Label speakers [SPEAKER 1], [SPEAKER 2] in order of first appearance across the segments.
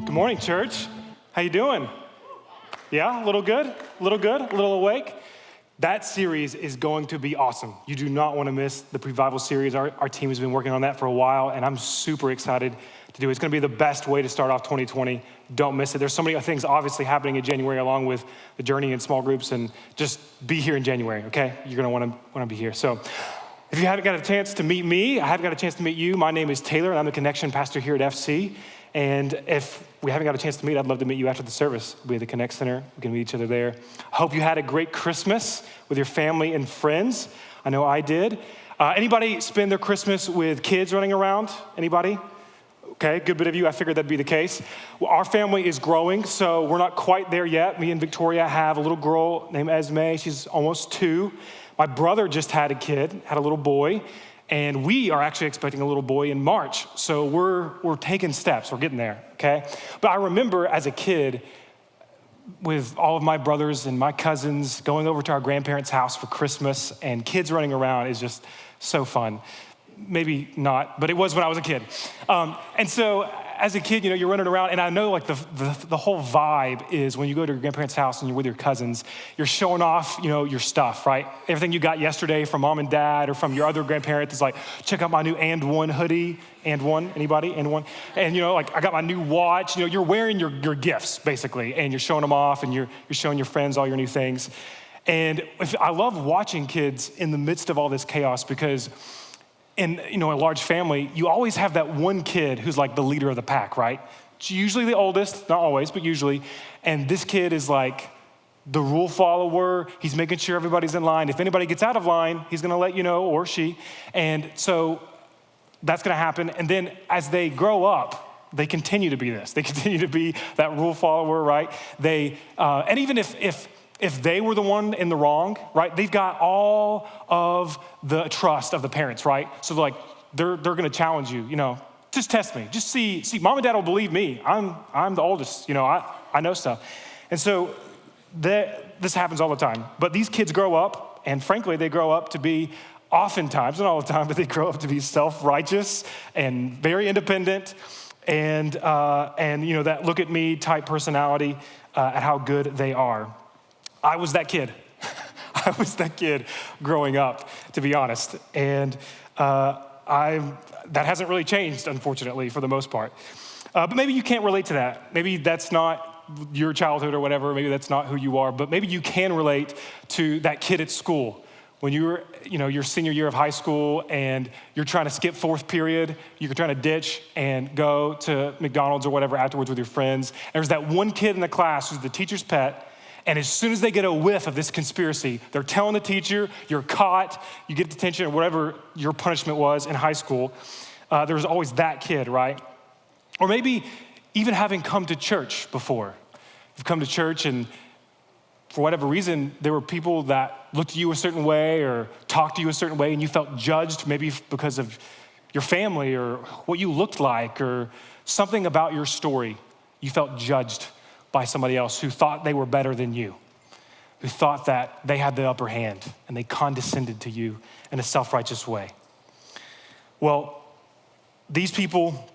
[SPEAKER 1] Good morning, church. How you doing? Yeah, a little good, a little awake. That series is going to be awesome. You do not want to miss the Revival series. Our team has been working on that for a while, and I'm super excited to do it. It's going to be the best way to start off 2020. Don't miss it. There's so many things obviously happening in January along with the journey in small groups, and just be here in January, okay? You're going to want to be here. So if you haven't got a chance to meet me, I haven't got a chance to meet you. My name is Taylor, and I'm the Connection Pastor here at FC. And if we haven't got a chance to meet, I'd love to meet you after the service. We'll be at the Connect Center. We can meet each other there. I hope you had a great Christmas with your family and friends. I know I did. Anybody spend their Christmas with kids running around? Anybody? Okay, good bit of you. I figured that'd be the case. Well, our family is growing, so we're not quite there yet. Me and Victoria have a little girl named Esme. She's almost 2. My brother just had a kid, had a little boy. And we are actually expecting a little boy in March. So we're taking steps, we're getting there, okay? But I remember as a kid with all of my brothers and my cousins going over to our grandparents' house for Christmas, and kids running around is just so fun. Maybe not, but it was when I was a kid. And so as a kid, you're running around, and I know like the whole vibe is when you go to your grandparents' house and you're with your cousins, you're showing off, your stuff, right? Everything you got yesterday from mom and dad or from your other grandparents is like, check out my new And One hoodie. And one, anybody? And one. And like I got my new watch. You're wearing your gifts basically, and you're showing them off, and you're showing your friends all your new things. And I love watching kids in the midst of all this chaos because in a large family, you always have that one kid who's like the leader of the pack, right? It's usually the oldest, not always, but usually. And this kid is like the rule follower. He's making sure everybody's in line. If anybody gets out of line, he's gonna let you know, or she. And so that's gonna happen. And then as they grow up, they continue to be this. They continue to be that rule follower, right? And even if they were the one in the wrong, right? They've got all of the trust of the parents, right? So they're gonna challenge you, just test me. Just see, mom and dad will believe me. I'm the oldest, I know stuff. And so this happens all the time. But these kids grow up, and frankly, they grow up to be oftentimes, not all the time, but they grow up to be self-righteous and very independent and that look at me type personality at how good they are. I was that kid. I was that kid growing up, to be honest. And that hasn't really changed, unfortunately, for the most part. But maybe you can't relate to that. Maybe that's not your childhood or whatever. Maybe that's not who you are. But maybe you can relate to that kid at school when you were, your senior year of high school and you're trying to skip fourth period. You're trying to ditch and go to McDonald's or whatever afterwards with your friends. And there's that one kid in the class who's the teacher's pet. And as soon as they get a whiff of this conspiracy, they're telling the teacher, you're caught, you get detention or whatever your punishment was in high school. There was always that kid, right? Or maybe even having come to church before. You've come to church and for whatever reason, there were people that looked at you a certain way or talked to you a certain way and you felt judged maybe because of your family or what you looked like or something about your story. You felt judged by somebody else who thought they were better than you, who thought that they had the upper hand and they condescended to you in a self-righteous way. Well, these people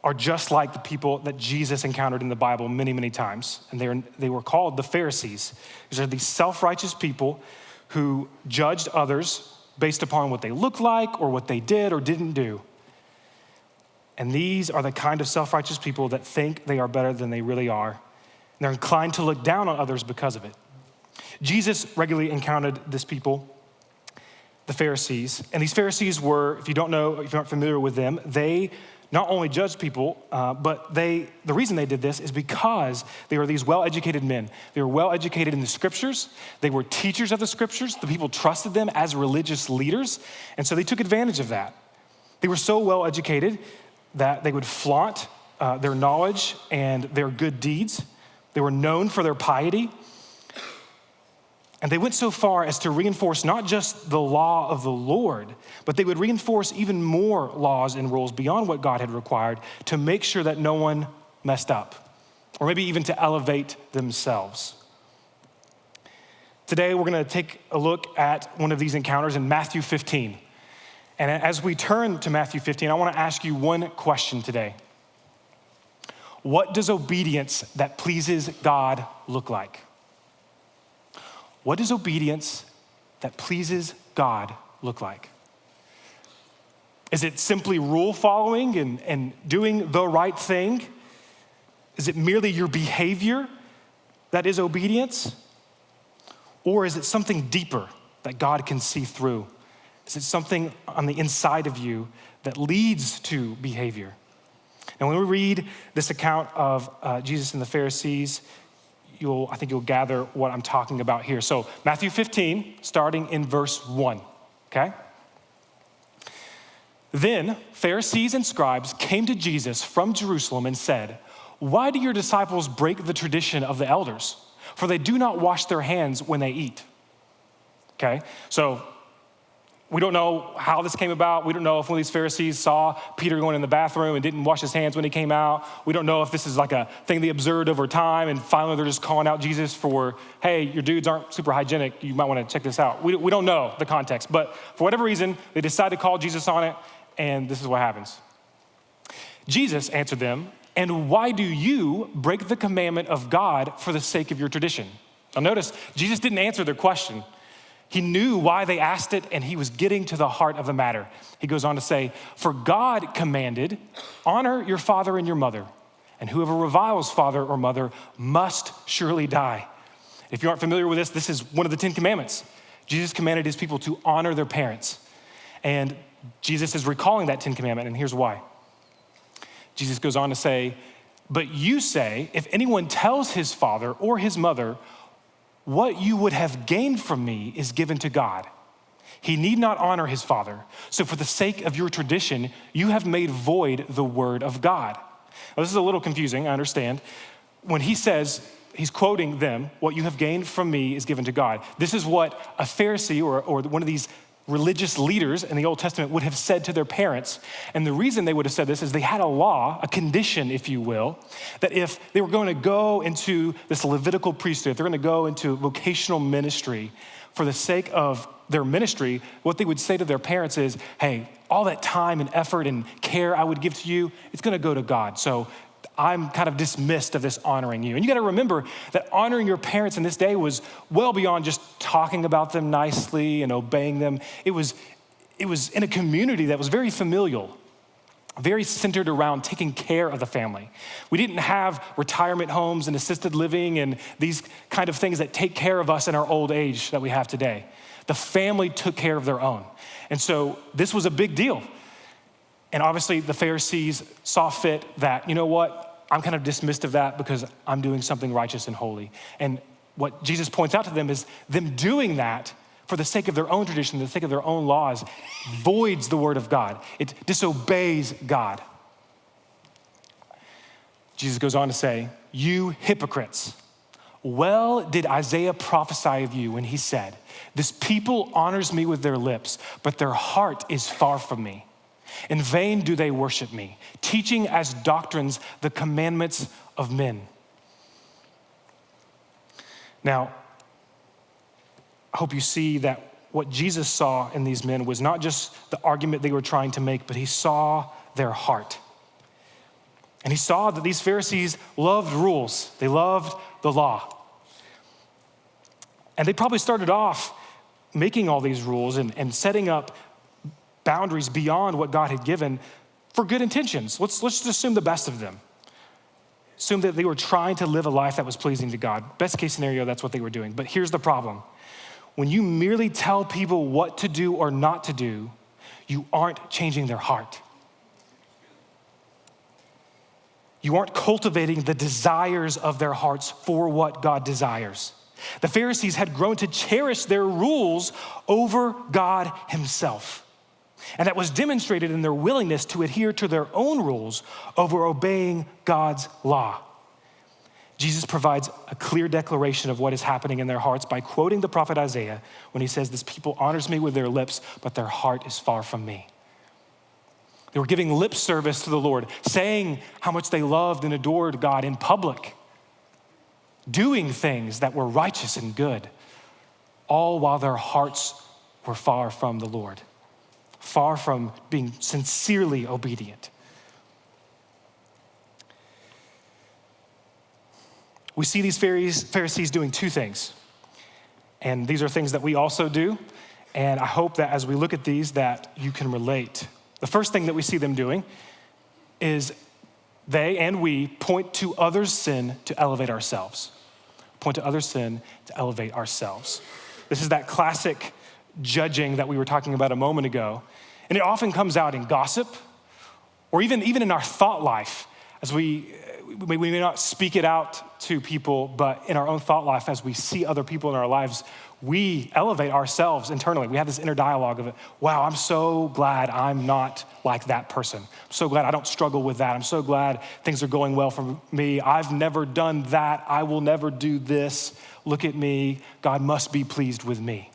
[SPEAKER 1] are just like the people that Jesus encountered in the Bible many, many times. And they were called the Pharisees. These are these self-righteous people who judged others based upon what they looked like or what they did or didn't do. And these are the kind of self-righteous people that think they are better than they really are. And they're inclined to look down on others because of it. Jesus regularly encountered this people, the Pharisees. And these Pharisees were, if you aren't familiar with them, they not only judged people, but the reason they did this is because they were these well-educated men. They were well-educated in the scriptures. They were teachers of the scriptures. The people trusted them as religious leaders. And so they took advantage of that. They were so well-educated that they would flaunt their knowledge and their good deeds. They were known for their piety. And they went so far as to reinforce not just the law of the Lord, but they would reinforce even more laws and rules beyond what God had required to make sure that no one messed up, or maybe even to elevate themselves. Today, we're gonna take a look at one of these encounters in Matthew 15. And as we turn to Matthew 15, I wanna ask you one question today. What does obedience that pleases God look like? What does obedience that pleases God look like? Is it simply rule following and doing the right thing? Is it merely your behavior that is obedience? Or is it something deeper that God can see through? Is it something on the inside of you that leads to behavior? And when we read this account of Jesus and the Pharisees, I think you'll gather what I'm talking about here. So Matthew 15, starting in verse 1, okay? Then Pharisees and scribes came to Jesus from Jerusalem and said, "Why do your disciples break the tradition of the elders? For they do not wash their hands when they eat." Okay, so we don't know how this came about. We don't know if one of these Pharisees saw Peter going in the bathroom and didn't wash his hands when he came out. We don't know if this is like a thing they observed over time and finally they're just calling out Jesus for, hey, your dudes aren't super hygienic. You might want to check this out. We don't know the context, but for whatever reason, they decide to call Jesus on it, and this is what happens. Jesus answered them, "And why do you break the commandment of God for the sake of your tradition?" Now notice, Jesus didn't answer their question. He knew why they asked it, and he was getting to the heart of the matter. He goes on to say, "For God commanded, honor your father and your mother, and whoever reviles father or mother must surely die." If you aren't familiar with this, this is one of the 10 commandments. Jesus commanded his people to honor their parents. And Jesus is recalling that 10 commandment, and here's why. Jesus goes on to say, "But you say, if anyone tells his father or his mother, 'What you would have gained from me is given to God,' he need not honor his father. So for the sake of your tradition, you have made void the word of God." Now, this is a little confusing, I understand. When he says, he's quoting them, "What you have gained from me is given to God." This is what a Pharisee or one of these religious leaders in the Old Testament would have said to their parents. And the reason they would have said this is they had a law, a condition, if you will, that if they were going to go into this Levitical priesthood, if they're going to go into vocational ministry, for the sake of their ministry, what they would say to their parents is, "Hey, all that time and effort and care I would give to you, it's going to go to God. So I'm kind of dismissed of this honoring you." And you got to remember that honoring your parents in this day was well beyond just talking about them nicely and obeying them. It was in a community that was very familial, very centered around taking care of the family. We didn't have retirement homes and assisted living and these kind of things that take care of us in our old age that we have today. The family took care of their own. And so this was a big deal. And obviously the Pharisees saw fit that, you know what, I'm kind of dismissed of that because I'm doing something righteous and holy. And what Jesus points out to them is them doing that for the sake of their own tradition, the sake of their own laws, voids the word of God. It disobeys God. Jesus goes on to say, "You hypocrites, well did Isaiah prophesy of you when he said, 'This people honors me with their lips, but their heart is far from me. In vain do they worship me, teaching as doctrines the commandments of men.'" Now, I hope you see that what Jesus saw in these men was not just the argument they were trying to make, but he saw their heart. And he saw that these Pharisees loved rules. They loved the law. And they probably started off making all these rules and setting up boundaries beyond what God had given for good intentions. Let's just assume the best of them. Assume that they were trying to live a life that was pleasing to God. Best case scenario, that's what they were doing. But here's the problem. When you merely tell people what to do or not to do, you aren't changing their heart. You aren't cultivating the desires of their hearts for what God desires. The Pharisees had grown to cherish their rules over God himself. And that was demonstrated in their willingness to adhere to their own rules over obeying God's law. Jesus provides a clear declaration of what is happening in their hearts by quoting the prophet Isaiah when he says, "This people honors me with their lips, but their heart is far from me." They were giving lip service to the Lord, saying how much they loved and adored God in public, doing things that were righteous and good, all while their hearts were far from the Lord, far from being sincerely obedient. we see these Pharisees doing two things. And these are things that we also do. And I hope that as we look at these, that you can relate. The first thing that we see them doing is they and we point to others' sin to elevate ourselves. Point to others' sin to elevate ourselves. This is that classic judging that we were talking about a moment ago. And it often comes out in gossip or even in our thought life as we may not speak it out to people, but in our own thought life, as we see other people in our lives, we elevate ourselves internally. We have this inner dialogue of, wow, I'm so glad I'm not like that person. I'm so glad I don't struggle with that. I'm so glad things are going well for me. I've never done that. I will never do this. Look at me. God must be pleased with me.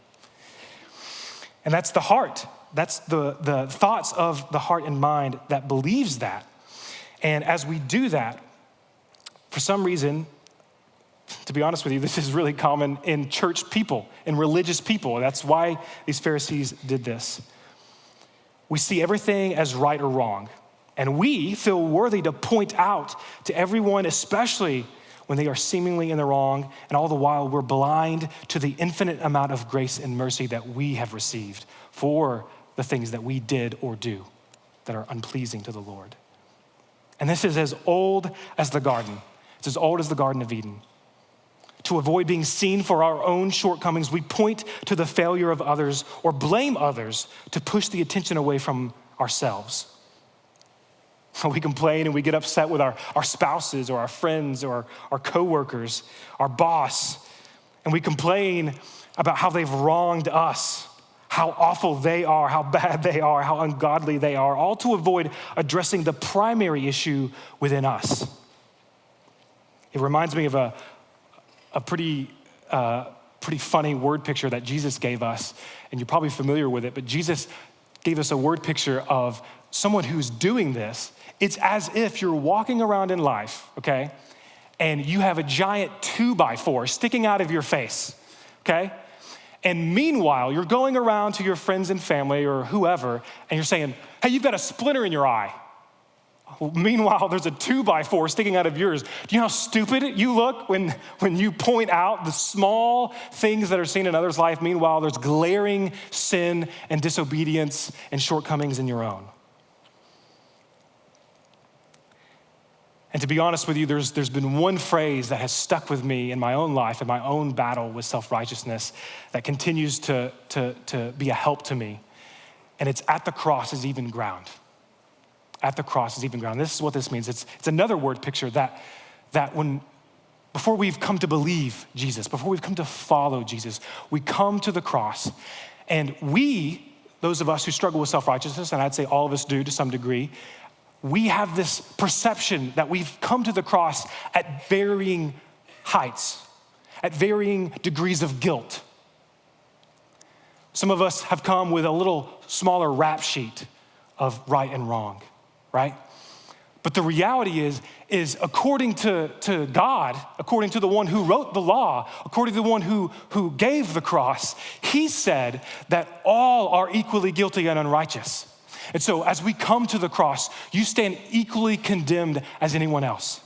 [SPEAKER 1] And that's the heart. That's the thoughts of the heart and mind that believes that. And as we do that, for some reason, to be honest with you, this is really common in church people, in religious people. That's why these Pharisees did this. We see everything as right or wrong, and we feel worthy to point out to everyone, especially when they are seemingly in the wrong, and all the while we're blind to the infinite amount of grace and mercy that we have received for the things that we did or do that are unpleasing to the Lord. And this is as old as the garden. It's as old as the Garden of Eden. To avoid being seen for our own shortcomings, we point to the failure of others or blame others to push the attention away from ourselves. We complain and we get upset with our spouses or our friends or our coworkers, our boss, and we complain about how they've wronged us, how awful they are, how bad they are, how ungodly they are, all to avoid addressing the primary issue within us. It reminds me of a pretty funny word picture that Jesus gave us, and you're probably familiar with it, but Jesus gave us a word picture of someone who's doing this. It's as if you're walking around in life, okay, and you have a giant 2x4 sticking out of your face, okay? And meanwhile, you're going around to your friends and family or whoever, and you're saying, hey, you've got a splinter in your eye. Meanwhile, there's a 2x4 sticking out of yours. Do you know how stupid you look when you point out the small things that are seen in others' life? Meanwhile, there's glaring sin and disobedience and shortcomings in your own. And to be honest with you, there's been one phrase that has stuck with me in my own life, in my own battle with self-righteousness, that continues to be a help to me. And it's at the cross is even ground. At the cross is even ground. This is what this means. It's another word picture that before we've come to believe Jesus, before we've come to follow Jesus, we come to the cross, and we, those of us who struggle with self-righteousness, and I'd say all of us do to some degree, we have this perception that we've come to the cross at varying heights, at varying degrees of guilt. Some of us have come with a little smaller rap sheet of right and wrong, right? But the reality is according to God, according to the one who wrote the law, according to the one who gave the cross, he said that all are equally guilty and unrighteous. And so as we come to the cross, you stand equally condemned as anyone else.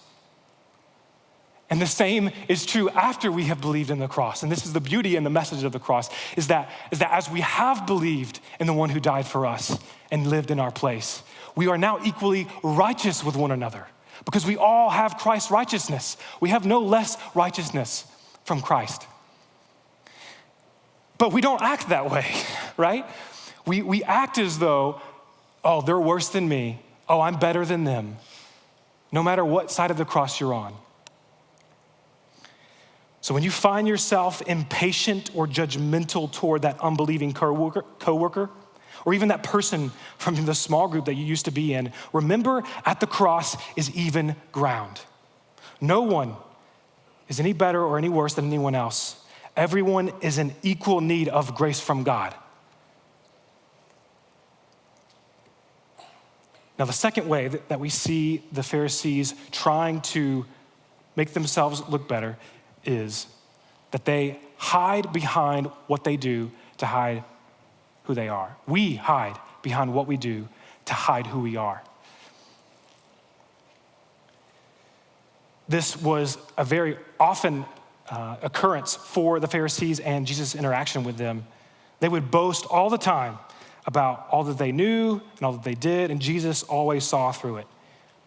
[SPEAKER 1] And the same is true after we have believed in the cross. And this is the beauty and the message of the cross, is that as we have believed in the one who died for us and lived in our place, we are now equally righteous with one another because we all have Christ's righteousness. We have no less righteousness from Christ. But we don't act that way, right? We act as though, oh, they're worse than me. Oh, I'm better than them. No matter what side of the cross you're on. So when you find yourself impatient or judgmental toward that unbelieving coworker, or even that person from the small group that you used to be in, remember at the cross is even ground. No one is any better or any worse than anyone else. Everyone is in equal need of grace from God. Now, the second way that we see the Pharisees trying to make themselves look better is that they hide behind what they do to hide who they are. We hide behind what we do to hide who we are. this was a very often occurrence for the Pharisees and Jesus' interaction with them. They would boast all the time about all that they knew and all that they did, and Jesus always saw through it.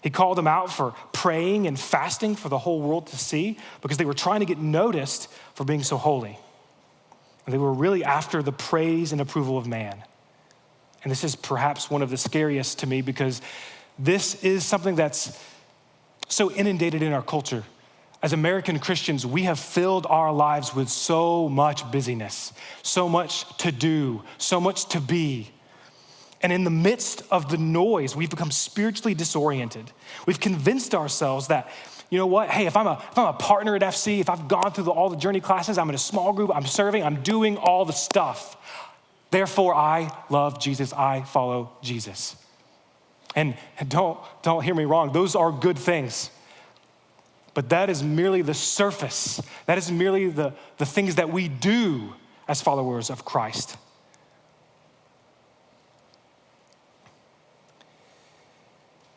[SPEAKER 1] He called them out for praying and fasting for the whole world to see because they were trying to get noticed for being so holy. And they were really after the praise and approval of man. And this is perhaps one of the scariest to me because this is something that's so inundated in our culture. As American Christians, we have filled our lives with so much busyness, so much to do, so much to be. And in the midst of the noise, we've become spiritually disoriented. We've convinced ourselves that, you know what, hey, if I'm a partner at FC, if I've gone through all the journey classes, I'm in a small group, I'm serving, I'm doing all the stuff. Therefore, I love Jesus, I follow Jesus. And don't hear me wrong, those are good things. But that is merely the surface. That is merely the things that we do as followers of Christ.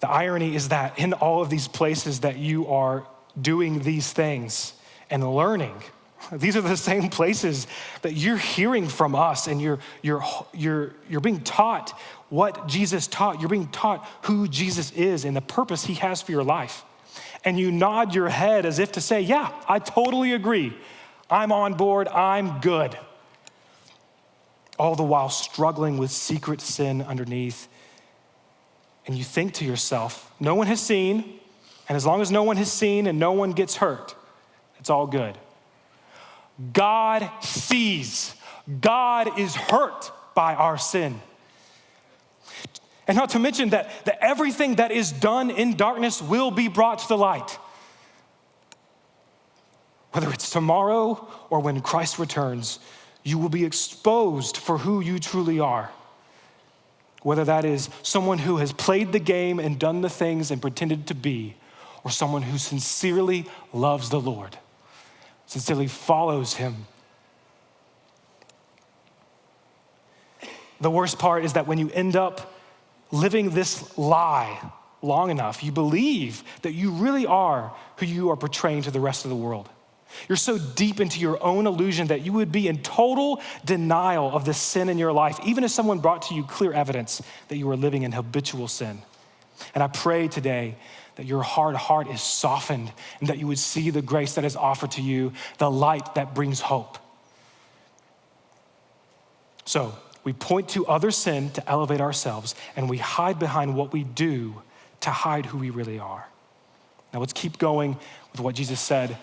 [SPEAKER 1] The irony is that in all of these places that you are doing these things and learning, these are the same places that you're hearing from us and you're being taught what Jesus taught. You're being taught who Jesus is and the purpose he has for your life. And you nod your head as if to say, yeah, I totally agree. I'm on board, I'm good. All the while struggling with secret sin underneath. And you think to yourself, no one has seen, and as long as no one has seen and no one gets hurt, it's all good. God sees. God is hurt by our sin. And not to mention that everything that is done in darkness will be brought to the light. Whether it's tomorrow or when Christ returns, you will be exposed for who you truly are. Whether that is someone who has played the game and done the things and pretended to be, or someone who sincerely loves the Lord, sincerely follows him. The worst part is that when you end up living this lie long enough, you believe that you really are who you are portraying to the rest of the world. You're so deep into your own illusion that you would be in total denial of the sin in your life, even if someone brought to you clear evidence that you were living in habitual sin. And I pray today that your hard heart is softened and that you would see the grace that is offered to you, the light that brings hope. So we point to other sin to elevate ourselves, and we hide behind what we do to hide who we really are. Now let's keep going with what Jesus said.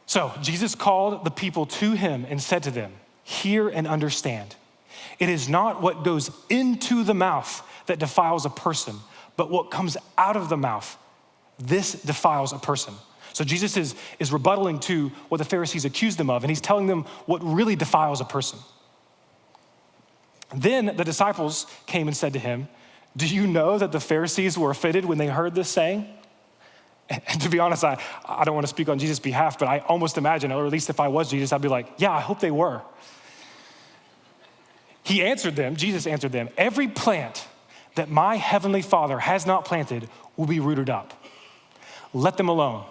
[SPEAKER 1] So Jesus called the people to him and said to them, hear and understand. It is not what goes into the mouth that defiles a person, but what comes out of the mouth, this defiles a person. So Jesus is rebuttaling to what the Pharisees accused them of, and he's telling them what really defiles a person. Then the disciples came and said to him, do you know that the Pharisees were offended when they heard this saying? And to be honest, I don't want to speak on Jesus' behalf, but I almost imagine, or at least if I was Jesus, I'd be like, yeah, I hope they were. Jesus answered them, every plant that my heavenly Father has not planted will be rooted up. Let them alone.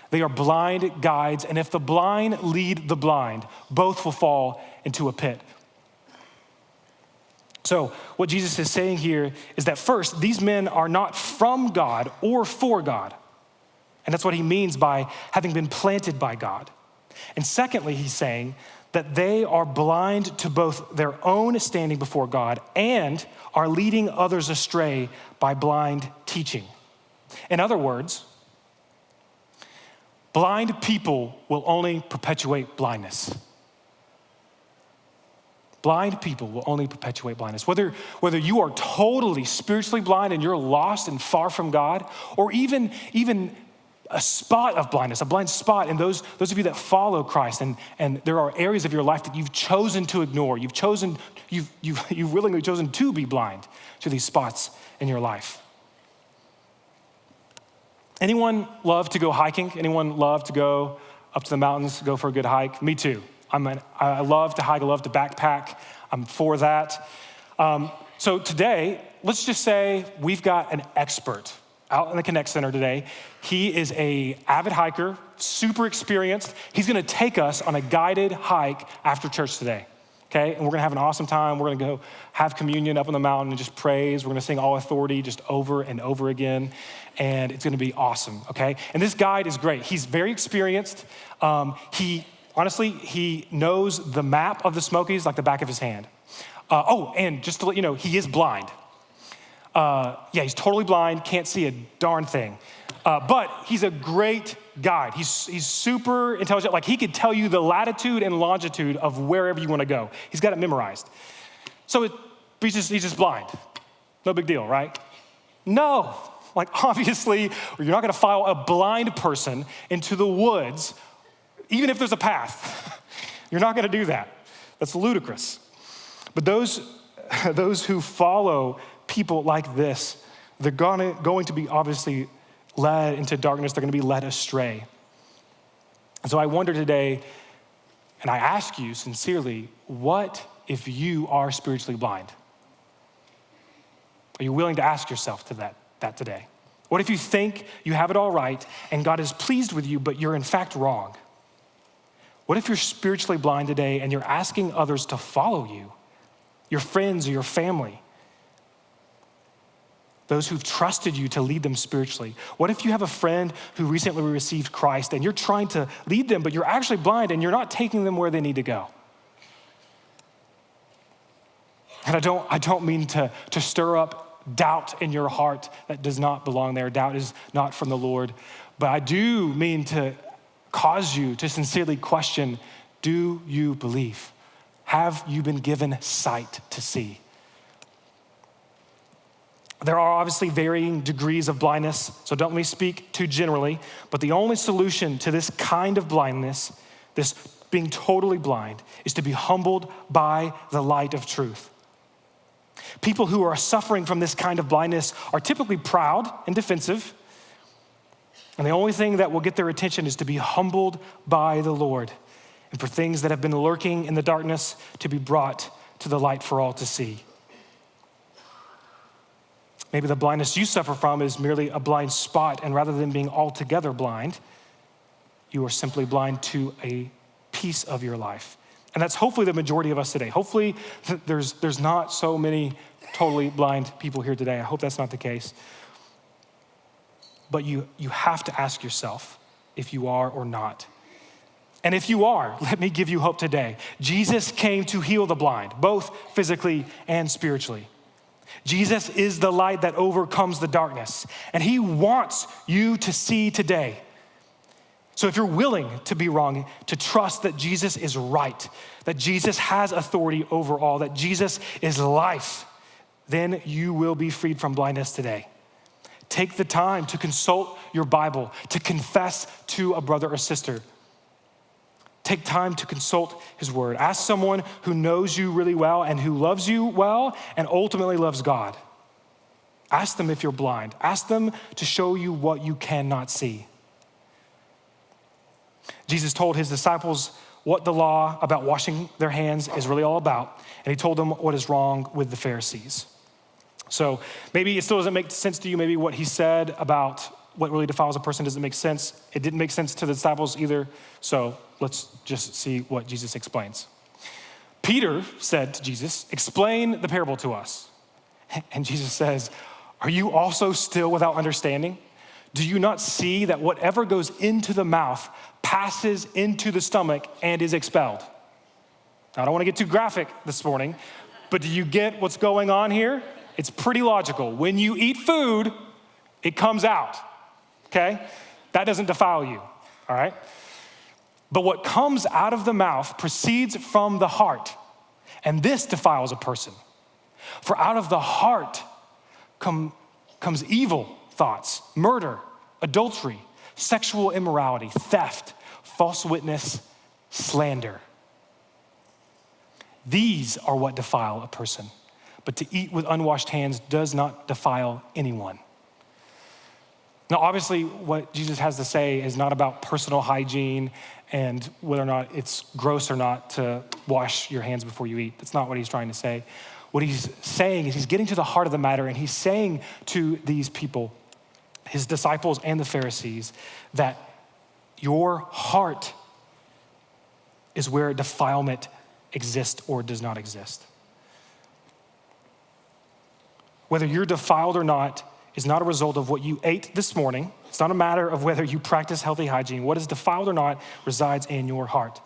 [SPEAKER 1] They are blind guides, and if the blind lead the blind, both will fall into a pit. So what Jesus is saying here is that first, these men are not from God or for God. And that's what he means by having been planted by God. And secondly, he's saying that they are blind to both their own standing before God and are leading others astray by blind teaching. In other words, blind people will only perpetuate blindness. Blind people will only perpetuate blindness. Whether you are totally spiritually blind and you're lost and far from God, or even a spot of blindness, a blind spot, and those of you that follow Christ, and there are areas of your life that you've chosen to ignore. You've willingly chosen to be blind to these spots in your life. Anyone love to go hiking? Anyone love to go up to the mountains, go for a good hike? Me too. I love to hike, I love to backpack. I'm for that. So today, let's just say we've got an expert out in the Connect Center today. He is a avid hiker, super experienced. He's gonna take us on a guided hike after church today, okay? And we're gonna have an awesome time. We're gonna go have communion up on the mountain and just praise. We're gonna sing All Authority just over and over again, and it's gonna be awesome, okay? And this guide is great. He's very experienced. He knows the map of the Smokies like the back of his hand. And just to let you know, he is blind. He's totally blind, can't see a darn thing. But he's a great guide. He's super intelligent. Like, he could tell you the latitude and longitude of wherever you want to go. He's got it memorized. So he's just blind. No big deal, right? No. Like, obviously, you're not going to follow a blind person into the woods, even if there's a path. You're not going to do that. That's ludicrous. But those who follow people like this, they're going to be obviously led into darkness. They're going to be led astray. And so I wonder today, and I ask you sincerely, what if you are spiritually blind? Are you willing to ask yourself to that today? What if you think you have it all right and God is pleased with you, but you're in fact wrong? What if you're spiritually blind today and you're asking others to follow you, your friends or your family, those who've trusted you to lead them spiritually? What if you have a friend who recently received Christ and you're trying to lead them, but you're actually blind and you're not taking them where they need to go? And I don't mean to stir up doubt in your heart that does not belong there. Doubt is not from the Lord. But I do mean to cause you to sincerely question, do you believe? Have you been given sight to see? There are obviously varying degrees of blindness, so don't let me speak too generally, but the only solution to this kind of blindness, this being totally blind, is to be humbled by the light of truth. People who are suffering from this kind of blindness are typically proud and defensive, and the only thing that will get their attention is to be humbled by the Lord, and for things that have been lurking in the darkness to be brought to the light for all to see. Maybe the blindness you suffer from is merely a blind spot, and rather than being altogether blind, you are simply blind to a piece of your life. And that's hopefully the majority of us today. Hopefully there's not so many totally blind people here today. I hope that's not the case. But you have to ask yourself if you are or not. And if you are, let me give you hope today. Jesus came to heal the blind, both physically and spiritually. Jesus is the light that overcomes the darkness, and he wants you to see today. So if you're willing to be wrong, to trust that Jesus is right, that Jesus has authority over all, that Jesus is life, then you will be freed from blindness today. Take the time to consult your Bible, to confess to a brother or sister. Take time to consult his word. Ask someone who knows you really well and who loves you well and ultimately loves God. Ask them if you're blind. Ask them to show you what you cannot see. Jesus told his disciples what the law about washing their hands is really all about, and he told them what is wrong with the Pharisees. So maybe it still doesn't make sense to you. Maybe what he said about what really defiles a person doesn't make sense. It didn't make sense to the disciples either. So let's just see what Jesus explains. Peter said to Jesus, "Explain the parable to us." And Jesus says, "Are you also still without understanding? Do you not see that whatever goes into the mouth passes into the stomach and is expelled?" Now, I don't want to get too graphic this morning, but do you get what's going on here? It's pretty logical. When you eat food, it comes out, okay? That doesn't defile you, all right? But what comes out of the mouth proceeds from the heart, and this defiles a person. For out of the heart comes evil thoughts, murder, adultery, sexual immorality, theft, false witness, slander. These are what defile a person. But to eat with unwashed hands does not defile anyone. Now, obviously, what Jesus has to say is not about personal hygiene and whether or not it's gross or not to wash your hands before you eat. That's not what he's trying to say. What he's saying is he's getting to the heart of the matter, and he's saying to these people, his disciples and the Pharisees, that your heart is where defilement exists or does not exist. Whether you're defiled or not is not a result of what you ate this morning. It's not a matter of whether you practice healthy hygiene. What is defiled or not resides in your heart,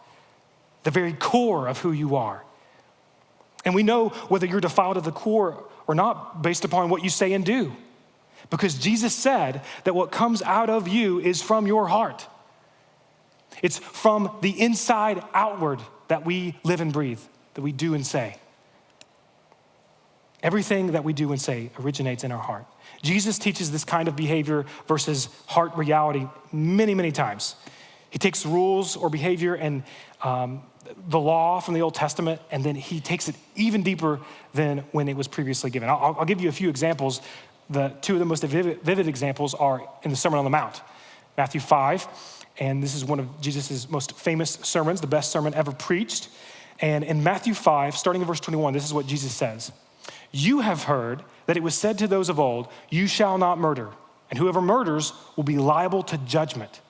[SPEAKER 1] the very core of who you are. And we know whether you're defiled at the core or not based upon what you say and do, because Jesus said that what comes out of you is from your heart. It's from the inside outward that we live and breathe, that we do and say. Everything that we do and say originates in our heart. Jesus teaches this kind of behavior versus heart reality many, many times. He takes rules or behavior and the law from the Old Testament, and then he takes it even deeper than when it was previously given. I'll give you a few examples. The two of the most vivid examples are in the Sermon on the Mount, Matthew 5, and this is one of Jesus' most famous sermons, the best sermon ever preached. And in Matthew 5, starting in verse 21, this is what Jesus says. You have heard that it was said to those of old, you shall not murder, and whoever murders will be liable to judgment.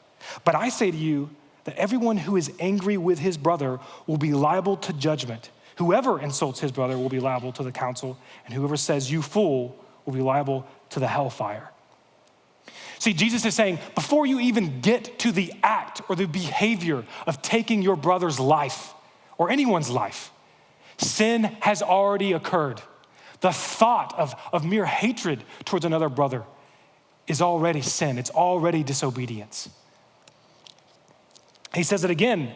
[SPEAKER 1] But I say to you that everyone who is angry with his brother will be liable to judgment. Whoever insults his brother will be liable to the council, and whoever says, you fool, will be liable to the hellfire. See, Jesus is saying, before you even get to the act or the behavior of taking your brother's life or anyone's life, sin has already occurred. The thought of mere hatred towards another brother is already sin. It's already disobedience. He says it again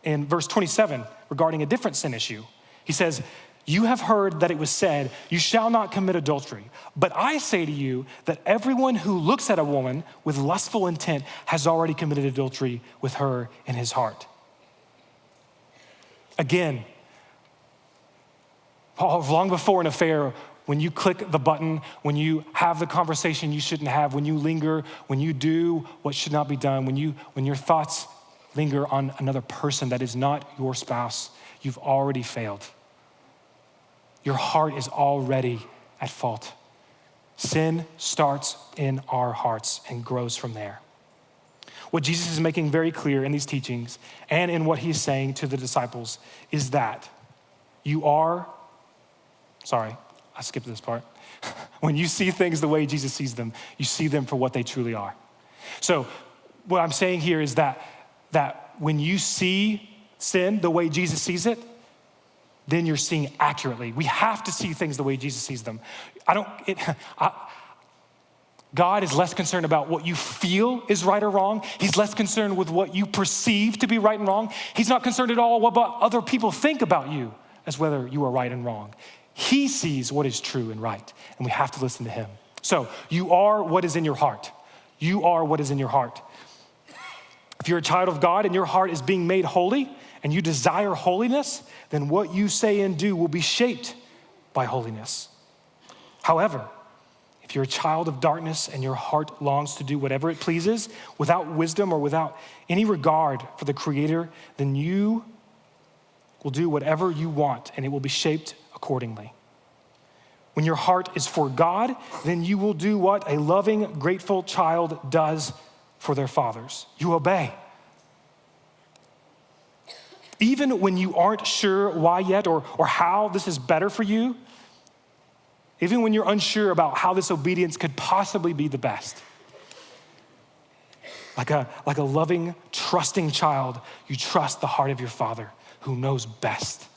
[SPEAKER 1] in verse 27 regarding a different sin issue. He says, you have heard that it was said, you shall not commit adultery. But I say to you that everyone who looks at a woman with lustful intent has already committed adultery with her in his heart. Again, long before an affair, when you click the button, when you have the conversation you shouldn't have, when you linger, when you do what should not be done, when your thoughts linger on another person that is not your spouse, you've already failed. Your heart is already at fault. Sin starts in our hearts and grows from there. What Jesus is making very clear in these teachings and in what he's saying to the disciples is that I skipped this part. When you see things the way Jesus sees them, you see them for what they truly are. So what I'm saying here is that when you see sin the way Jesus sees it, then you're seeing accurately. We have to see things the way Jesus sees them. God is less concerned about what you feel is right or wrong. He's less concerned with what you perceive to be right and wrong. He's not concerned at all about other people think about you as whether you are right and wrong. He sees what is true and right, and we have to listen to him. So you are what is in your heart. You are what is in your heart. If you're a child of God and your heart is being made holy and you desire holiness, then what you say and do will be shaped by holiness. However, if you're a child of darkness and your heart longs to do whatever it pleases without wisdom or without any regard for the Creator, then you will do whatever you want and it will be shaped accordingly. When your heart is for God, then you will do what a loving, grateful child does for their fathers. You obey. Even when you aren't sure why yet or how this is better for you, even when you're unsure about how this obedience could possibly be the best. Like a loving, trusting child, you trust the heart of your Father who knows best.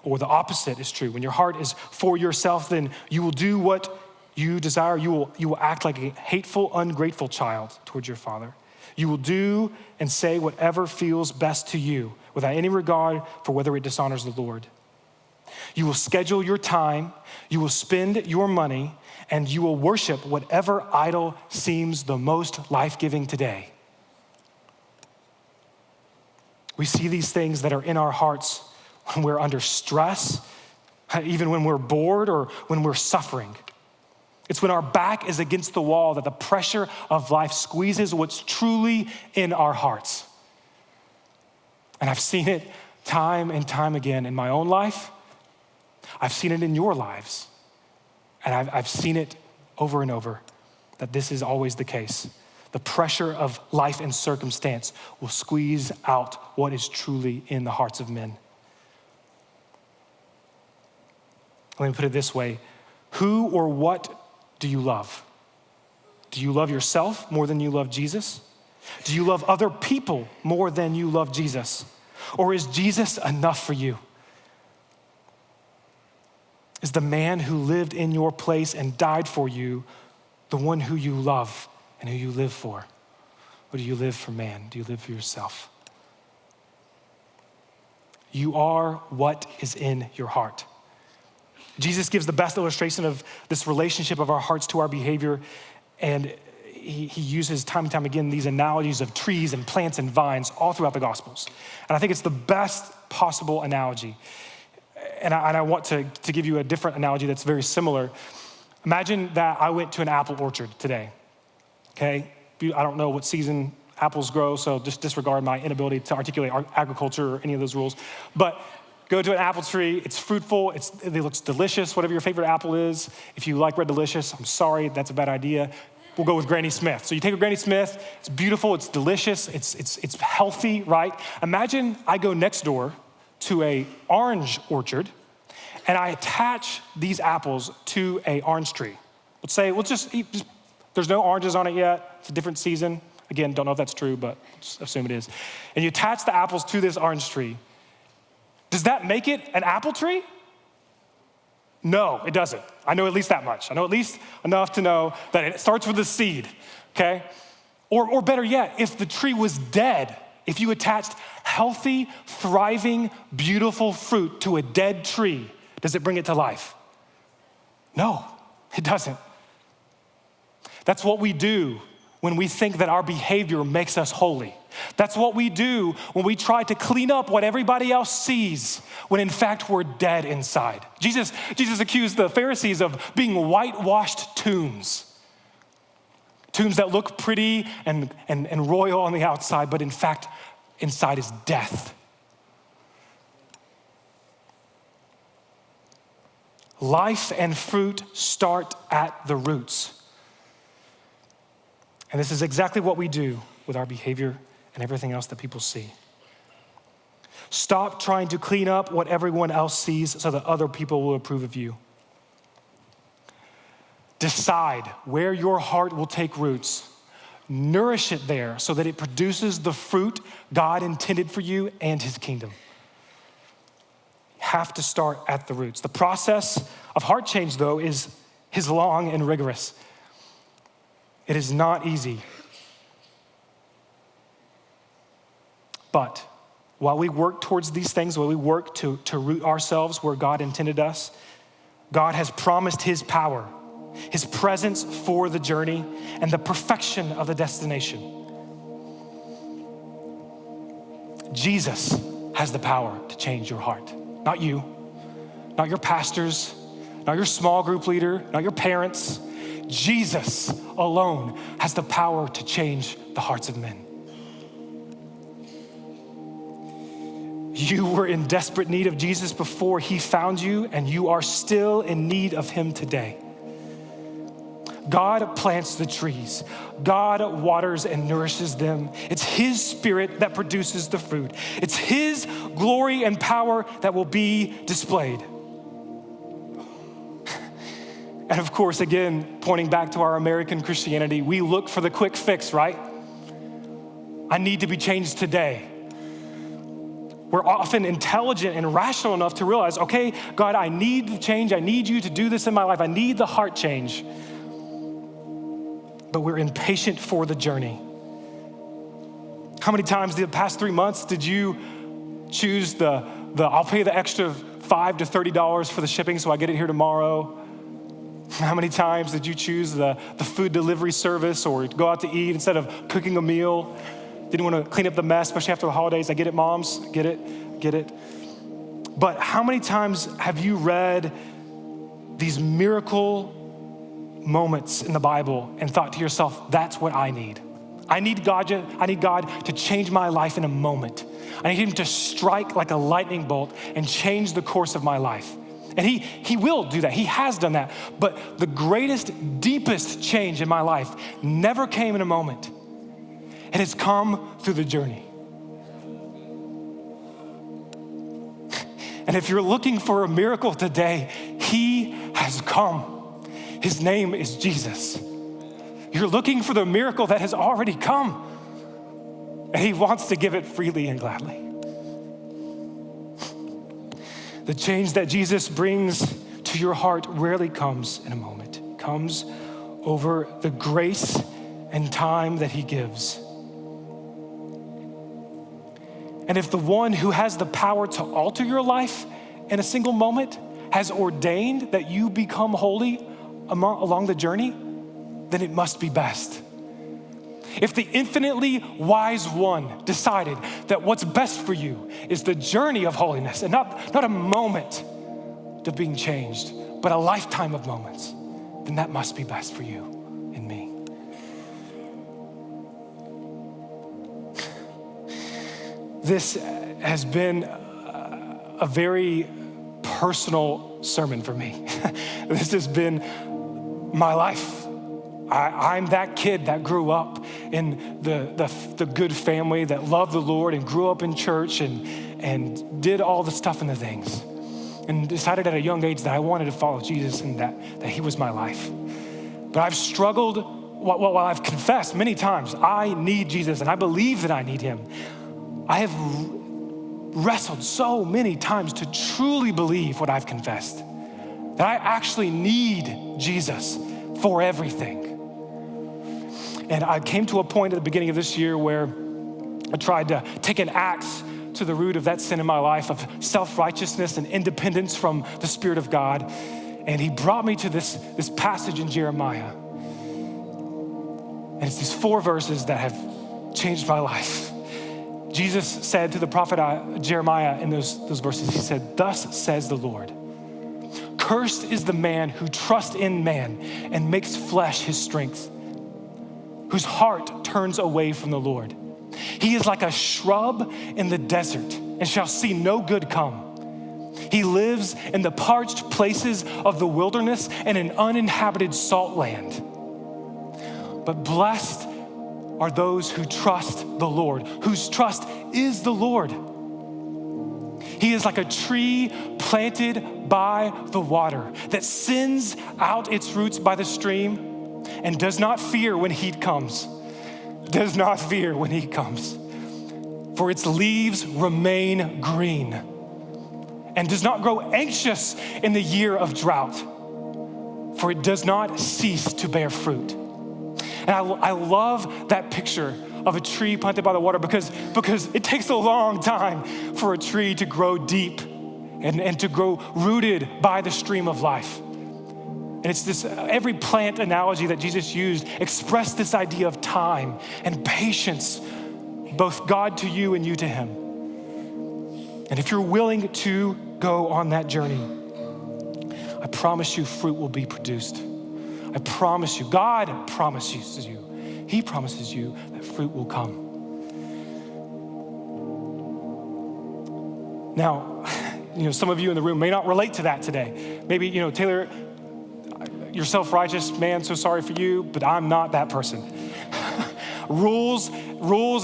[SPEAKER 1] Or the opposite is true. When your heart is for yourself, then you will do what you desire. You will act like a hateful, ungrateful child towards your Father. You will do and say whatever feels best to you without any regard for whether it dishonors the Lord. You will schedule your time, you will spend your money, and you will worship whatever idol seems the most life-giving today. We see these things that are in our hearts when we're under stress, even when we're bored or when we're suffering. It's when our back is against the wall that the pressure of life squeezes what's truly in our hearts. And I've seen it time and time again in my own life. I've seen it in your lives. And I've seen it over and over that this is always the case. The pressure of life and circumstance will squeeze out what is truly in the hearts of men. Let me put it this way. Who or what do you love? Do you love yourself more than you love Jesus? Do you love other people more than you love Jesus? Or is Jesus enough for you? Is the man who lived in your place and died for you the one who you love and who you live for? Or do you live for man? Do you live for yourself? You are what is in your heart. Jesus gives the best illustration of this relationship of our hearts to our behavior, and he uses time and time again these analogies of trees and plants and vines all throughout the Gospels. And I think it's the best possible analogy. And I want to give you a different analogy that's very similar. Imagine that I went to an apple orchard today, okay? I don't know what season apples grow, so just disregard my inability to articulate agriculture or any of those rules. But go to an apple tree, it's fruitful, it looks delicious, whatever your favorite apple is. If you like Red Delicious, I'm sorry, that's a bad idea. We'll go with Granny Smith. So you take a Granny Smith, it's beautiful, it's delicious, it's healthy, right? Imagine I go next door to a orange orchard and I attach these apples to a orange tree. Let's say, there's no oranges on it yet, it's a different season. Again, don't know if that's true, but just assume it is. And you attach the apples to this orange tree. Does that make it an apple tree? No, it doesn't. I know at least that much. I know at least enough to know that it starts with a seed, okay? Or better yet, if the tree was dead, if you attached healthy, thriving, beautiful fruit to a dead tree, does it bring it to life? No, it doesn't. That's what we do when we think that our behavior makes us holy. That's what we do when we try to clean up what everybody else sees, when in fact we're dead inside. Jesus accused the Pharisees of being whitewashed tombs. Tombs that look pretty and royal on the outside, but in fact, inside is death. Life and fruit start at the roots. And this is exactly what we do with our behavior and everything else that people see. Stop trying to clean up what everyone else sees so that other people will approve of you. Decide where your heart will take roots. Nourish it there so that it produces the fruit God intended for you and his kingdom. You have to start at the roots. The process of heart change, though, is long and rigorous. It is not easy. But while we work towards these things, while we work to root ourselves where God intended us, God has promised his power, his presence for the journey, and the perfection of the destination. Jesus has the power to change your heart, not you, not your pastors, not your small group leader, not your parents. Jesus alone has the power to change the hearts of men. You were in desperate need of Jesus before he found you, and you are still in need of him today. God plants the trees. God waters and nourishes them. It's his spirit that produces the fruit. It's his glory and power that will be displayed. And of course, again, pointing back to our American Christianity, we look for the quick fix, right? I need to be changed today. We're often intelligent and rational enough to realize, okay, God, I need to change. I need you to do this in my life. I need the heart change. But we're impatient for the journey. How many times the past 3 months did you choose the I'll pay the extra $5 to $30 for the shipping so I get it here tomorrow? How many times did you choose the food delivery service or go out to eat instead of cooking a meal? Didn't want to clean up the mess, especially after the holidays. I get it, moms, get it. But how many times have you read these miracle moments in the Bible and thought to yourself, that's what I need. I need God to change my life in a moment. I need him to strike like a lightning bolt and change the course of my life. And he will do that. He has done that. But the greatest, deepest change in my life never came in a moment. It has come through the journey. And if you're looking for a miracle today, he has come. His name is Jesus. You're looking for the miracle that has already come. And he wants to give it freely and gladly. The change that Jesus brings to your heart rarely comes in a moment. It comes over the grace and time that he gives. And if the one who has the power to alter your life in a single moment has ordained that you become holy along the journey, then it must be best. If the infinitely wise one decided that what's best for you is the journey of holiness and not a moment of being changed, but a lifetime of moments, then that must be best for you and me. This has been a very personal sermon for me. This has been my life. I'm that kid that grew up in the good family that loved the Lord and grew up in church and did all the stuff and the things and decided at a young age that I wanted to follow Jesus and that he was my life. But I've struggled, while I've confessed many times, I need Jesus and I believe that I need him. I have wrestled so many times to truly believe what I've confessed, that I actually need Jesus for everything. And I came to a point at the beginning of this year where I tried to take an axe to the root of that sin in my life of self-righteousness and independence from the Spirit of God. And he brought me to this passage in Jeremiah. And it's these 4 verses that have changed my life. Jesus said to the prophet Jeremiah in those verses, he said, "Thus says the Lord, cursed is the man who trusts in man and makes flesh his strength, whose heart turns away from the Lord. He is like a shrub in the desert and shall see no good come. He lives in the parched places of the wilderness and in uninhabited salt land. But blessed are those who trust the Lord, whose trust is the Lord. He is like a tree planted by the water that sends out its roots by the stream and does not fear when heat comes. Does not fear when heat comes. For its leaves remain green and does not grow anxious in the year of drought, for it does not cease to bear fruit." And I love that picture of a tree planted by the water because it takes a long time for a tree to grow deep and to grow rooted by the stream of life. And it's this, every plant analogy that Jesus used expressed this idea of time and patience, both God to you and you to him. And if you're willing to go on that journey, I promise you fruit will be produced. I promise you, God promises you, he promises you that fruit will come. Now, some of you in the room may not relate to that today. Maybe, Taylor, you're self-righteous, man, so sorry for you, but I'm not that person. Rules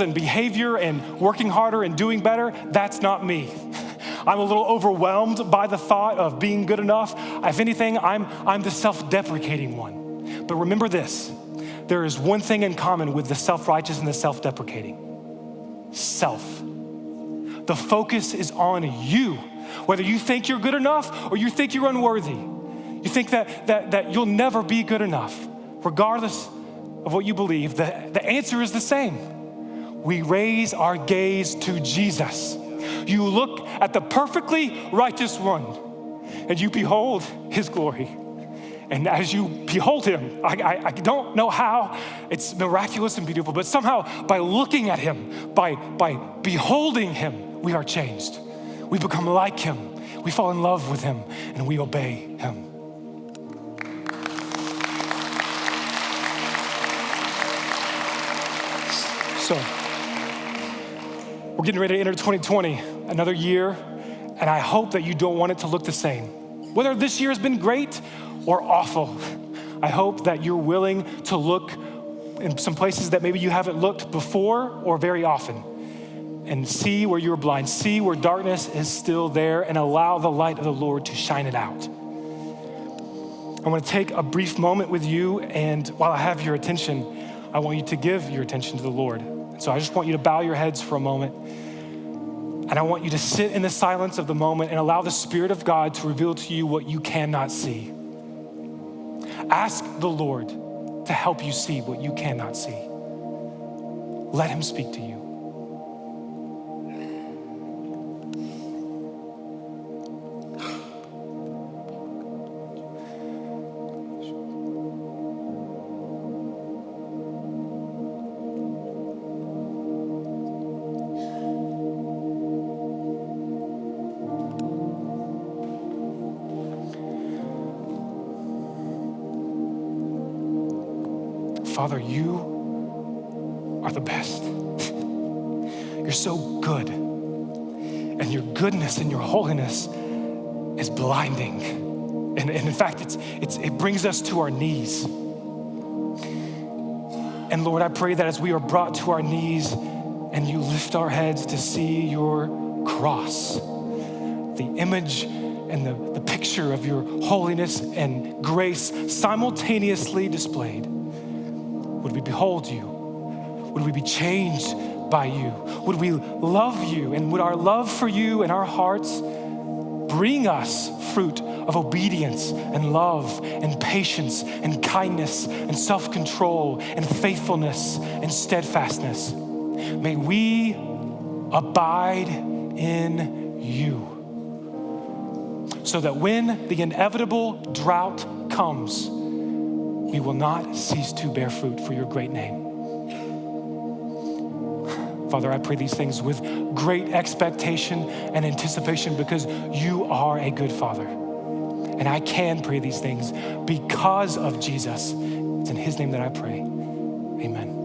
[SPEAKER 1] and behavior and working harder and doing better, that's not me. I'm a little overwhelmed by the thought of being good enough. If anything, I'm the self-deprecating one. But remember this, there is one thing in common with the self-righteous and the self-deprecating: self. The focus is on you. Whether you think you're good enough or you think you're unworthy, you think that you'll never be good enough, regardless of what you believe, the answer is the same. We raise our gaze to Jesus. You look at the perfectly righteous one and you behold his glory. And as you behold him, I don't know how, it's miraculous and beautiful, but somehow by looking at him, by beholding him, we are changed. We become like him. We fall in love with him and we obey him. So, we're getting ready to enter 2020, another year, and I hope that you don't want it to look the same. Whether this year has been great or awful, I hope that you're willing to look in some places that maybe you haven't looked before or very often, and see where you're blind, see where darkness is still there, and allow the light of the Lord to shine it out. I want to take a brief moment with you, and while I have your attention, I want you to give your attention to the Lord. So I just want you to bow your heads for a moment, and I want you to sit in the silence of the moment and allow the Spirit of God to reveal to you what you cannot see. Ask the Lord to help you see what you cannot see. Let him speak to you. Father, you are the best. You're so good. And your goodness and your holiness is blinding. And in fact, it brings us to our knees. And Lord, I pray that as we are brought to our knees and you lift our heads to see your cross, the image and the picture of your holiness and grace simultaneously displayed, would we behold you? Would we be changed by you? Would we love you? And would our love for you and our hearts bring us fruit of obedience and love and patience and kindness and self-control and faithfulness and steadfastness? May we abide in you, so that when the inevitable drought comes, we will not cease to bear fruit for your great name. Father, I pray these things with great expectation and anticipation because you are a good Father. And I can pray these things because of Jesus. It's in his name that I pray. Amen.